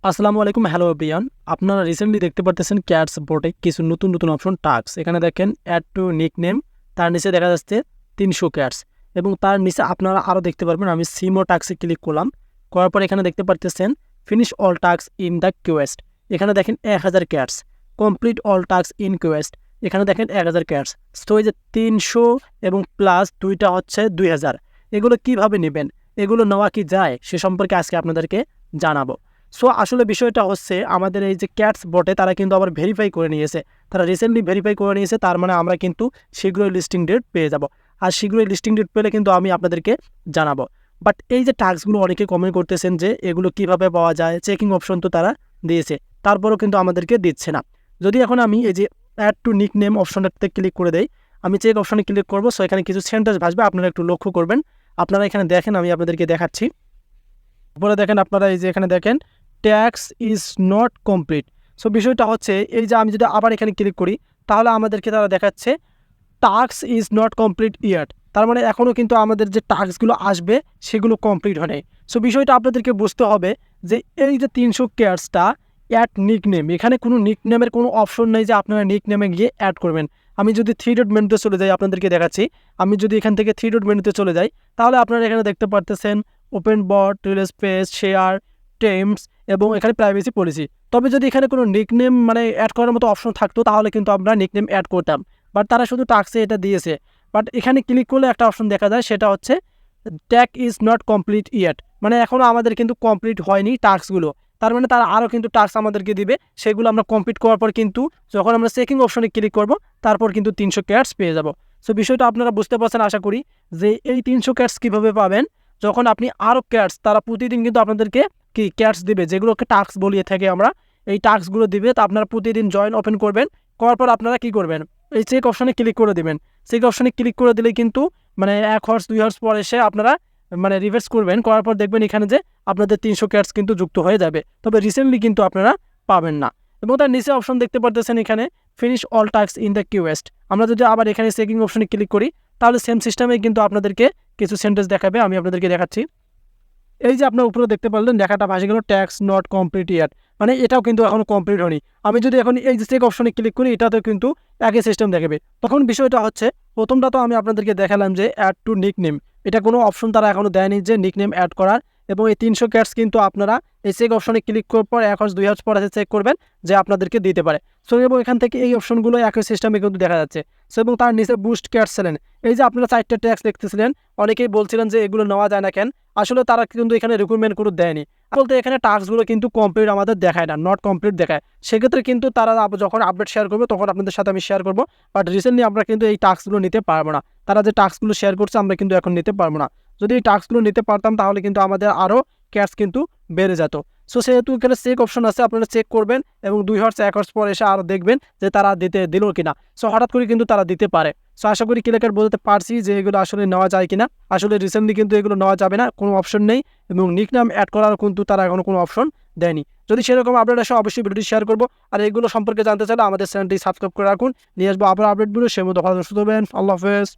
আসসালামু আলাইকুম, hello everyone. আপনারা রিসেন্টলি দেখতে পারতেছেন ক্যাটস বোর্ডে কিছু নতুন নতুন অপশন টাস্ক। এখানে দেখেন অ্যাড টু নিকনেম, তার নিচে দেখা যাচ্ছে 300 ক্যাটস এবং তার নিচে আপনারা আরও দেখতে পারবেন। আমি সিমো টাস্কে ক্লিক করলাম, করার পর এখানে দেখতে পারতেছেন finish all task in the quest. এখানে দেখেন 1000 cats, complete all task in quest. এখানে দেখেন 1000 ক্যাটস। তো এই যে 300 এবং প্লাস দুইটা হচ্ছে 2000, এগুলো কিভাবে নেবেন, এগুলো নেওয়া কি যায় সে সম্পর্কে আজকে আপনাদেরকে জানাবো। সো আসলে বিষয়টা হচ্ছে আমাদের এই যে ক্যাটস বটে তারা কিন্তু আবার ভেরিফাই করে নিয়েছে, তারা রিসেন্টলি ভেরিফাই করে নিয়েছে। তার মানে আমরা কিন্তু শীঘ্রই লিস্টিং ডেট পেয়ে যাব, আর শীঘ্রই লিস্টিং ডেট পেলে কিন্তু আমি আপনাদেরকে জানাবো। বাট এই যে টাস্কগুলো অনেকে কমেন্ট করতেছেন যে এগুলো কিভাবে পাওয়া যায়, চেকিং অপশন তো তারা দিয়েছে, তারপরেও কিন্তু আমাদেরকে দিচ্ছে না। যদি এখন আমি এই যে অ্যাড টু নিকনেম অপশনটাতে ক্লিক করে দেই, আমি চেক অপশনে ক্লিক করবো। সো এখানে কিছু সেন্টেন্স ভাসবে, আপনারা একটু লক্ষ্য করবেন। আপনারা এখানে দেখেন, আমি আপনাদেরকে দেখাচ্ছি। উপরে দেখেন আপনারা, এই যে এখানে দেখেন tax is not complete. So বিষয়টা হচ্ছে এই যে আমি যদি আবার এখানে ক্লিক করি, তাহলে আমাদেরকে তারা দেখাচ্ছে টাস্ক ইজ নট কমপ্লিট ইয়ার। তার মানে এখনও কিন্তু আমাদের যে টাস্কগুলো আসবে সেগুলো কমপ্লিট হয় নাই। সো বিষয়টা আপনাদেরকে বুঝতে হবে যে এই যে 300 কেয়ার্সটা অ্যাড নিকনেম, এখানে কোনো নিকনেমের কোনো অপশন নেই যে আপনারা নিকনেমে গিয়ে অ্যাড করবেন। আমি যদি 3 ডট মেনুতে চলে যাই, আপনাদেরকে দেখাচ্ছি। আমি যদি এখান থেকে 3 ডট মেনুতে চলে যাই, তাহলে আপনারা এখানে দেখতে পারতেছেন ওপেন বট, রিলিজ পেজ, শেয়ার, টেমস এবং এখানে প্রাইভেসি পলিসি। তবে যদি এখানে কোনো নিকনেম মানে অ্যাড করার মতো অপশন থাকতো তাহলে কিন্তু আমরা নিকনেম অ্যাড করতাম, বাট তারা শুধু টাস্কে এটা দিয়েছে। বাট এখানে ক্লিক করলে একটা অপশন দেখা যায়, সেটা হচ্ছে tag is not complete yet, মানে এখনও আমাদের কিন্তু কমপ্লিট হয়নি টাস্কগুলো। তার মানে তারা আরও কিন্তু টাস্ক আমাদেরকে দিবে, সেগুলো আমরা কমপ্লিট করার পর কিন্তু যখন আমরা চেকিং অপশনে ক্লিক করব তারপর কিন্তু 300 ক্যাটস পেয়ে যাব। সো বিষয়টা আপনারা বুঝতে পারছেন আশা করি, যে এই 300 ক্যাটস কীভাবে পাবেন। যখন আপনি আরও ক্যাটস, তারা প্রতিদিন কিন্তু আপনাদেরকে কি ক্যাটস দিবে, যেগুলোকে টাস্ক বলিয়ে থাকে আমরা, এই টাস্কগুলো দিবে। তো আপনারা প্রতিদিন জয়েন ওপেন করবেন, করার পর আপনারা কী করবেন, এই চেক অপশনে ক্লিক করে দেবেন। চেক অপশনে ক্লিক করে দিলে কিন্তু মানে 1 হর্স 2 হর্স পর এসে আপনারা মানে রিভার্স করবেন, করার পর দেখবেন এখানে যে আপনাদের 300 ক্যাটস কিন্তু যুক্ত হয়ে যাবে। তবে রিসেন্টলি কিন্তু আপনারা পাবেন না। এবং তার নিচে অপশন দেখতে পারতেছেন এখানে finish all task in the quest. আমরা যদি আবার এখানে চেকিং অপশনে ক্লিক করি, তাহলে সেম সিস্টেমে কিন্তু আপনাদেরকে কিছু সেন্টেন্স দেখাবে। আমি আপনাদেরকে দেখাচ্ছি। এই যে আপনার উপরে দেখতে পারলেন লেখাটা ভাসে গেল ট্যাক্স নট কমপ্লিট ইয়ার, মানে এটাও কিন্তু এখনো কমপ্লিট হয়নি। আমি যদি এখন এই যে চেক অপশনে ক্লিক করি, এটাতেও কিন্তু একই সিস্টেম দেখাবে। তখন বিষয়টা হচ্ছে, প্রথমটা তো আমি আপনাদেরকে দেখালাম যে অ্যাড টু নিকনেম, এটা কোনো অপশন তারা এখনো দেয়নি যে নিকনেম অ্যাড করার। এবং এই 300 ক্যাটস কিন্তু আপনারা এই চেক অপশনে ক্লিক করার পর 1 হার্স 2 হার্স পর চেক করবেন যে আপনাদেরকে দিতে পারে। সো এবং এখান থেকে এই অপশনগুলো একই সিস্টেমে কিন্তু দেখা যাচ্ছে। সো এবং তার নিচে বুস্ট ক্যাটস ছিলেন, এই যে আপনারা 4টা ট্যাক্স দেখতেছিলেন, অনেকেই বলছিলেন যে এগুলো নেওয়া যায় না কেন। আসলে তারা কিন্তু এখানে রিক্রুটমেন্ট করে দেয়নি, বলতে এখানে টাস্কগুলো কিন্তু কমপ্লিট আমাদের দেখায় না, নট কমপ্লিট দেখায়। সেক্ষেত্রে কিন্তু তারা যখন আপডেট শেয়ার করবে তখন আপনাদের সাথে আমি শেয়ার করবো। বাট রিসেন্টলি আমরা কিন্তু এই টাস্কগুলো নিতে পারবো না। তারা যে টাস্কগুলো শেয়ার করছে আমরা কিন্তু এখন নিতে পারবো না। যদি এই টাস্কগুলো নিতে পারতাম তাহলে কিন্তু আমাদের আরও ক্যাশ কিন্তু বেড়ে যেত। সো সেহেতু এখানে চেক অপশন আছে, আপনারা চেক করবেন এবং 2 হর্স 1 হর্স পর এসে আরও দেখবেন যে তারা দিল কিনা। সো হঠাৎ করে কিন্তু তারা দিতে পারে। সো আশা করি ক্লিয়ার বলতে পারছি যে এগুলো আসলে নেওয়া যায় কিনা। আসলে রিসেন্টলি কিন্তু এগুলো নেওয়া যাবে না, কোনো অপশন নেই। এবং নিকনেম অ্যাড করার কিন্তু তারা এখনো কোনো অপশন দেয়নি। যদি সেরকম আপডেট আসে অবশ্যই ভিডিওটি শেয়ার করবো। আর এগুলো সম্পর্কে জানতে চাইলে আমাদের চ্যানেলটি সাবস্ক্রাইব করে রাখুন। নিয়ে আসবো আবার আপডেটগুলো, সে মতো ভালো সুস্থ হবেন। আল্লাহ হাফেজ।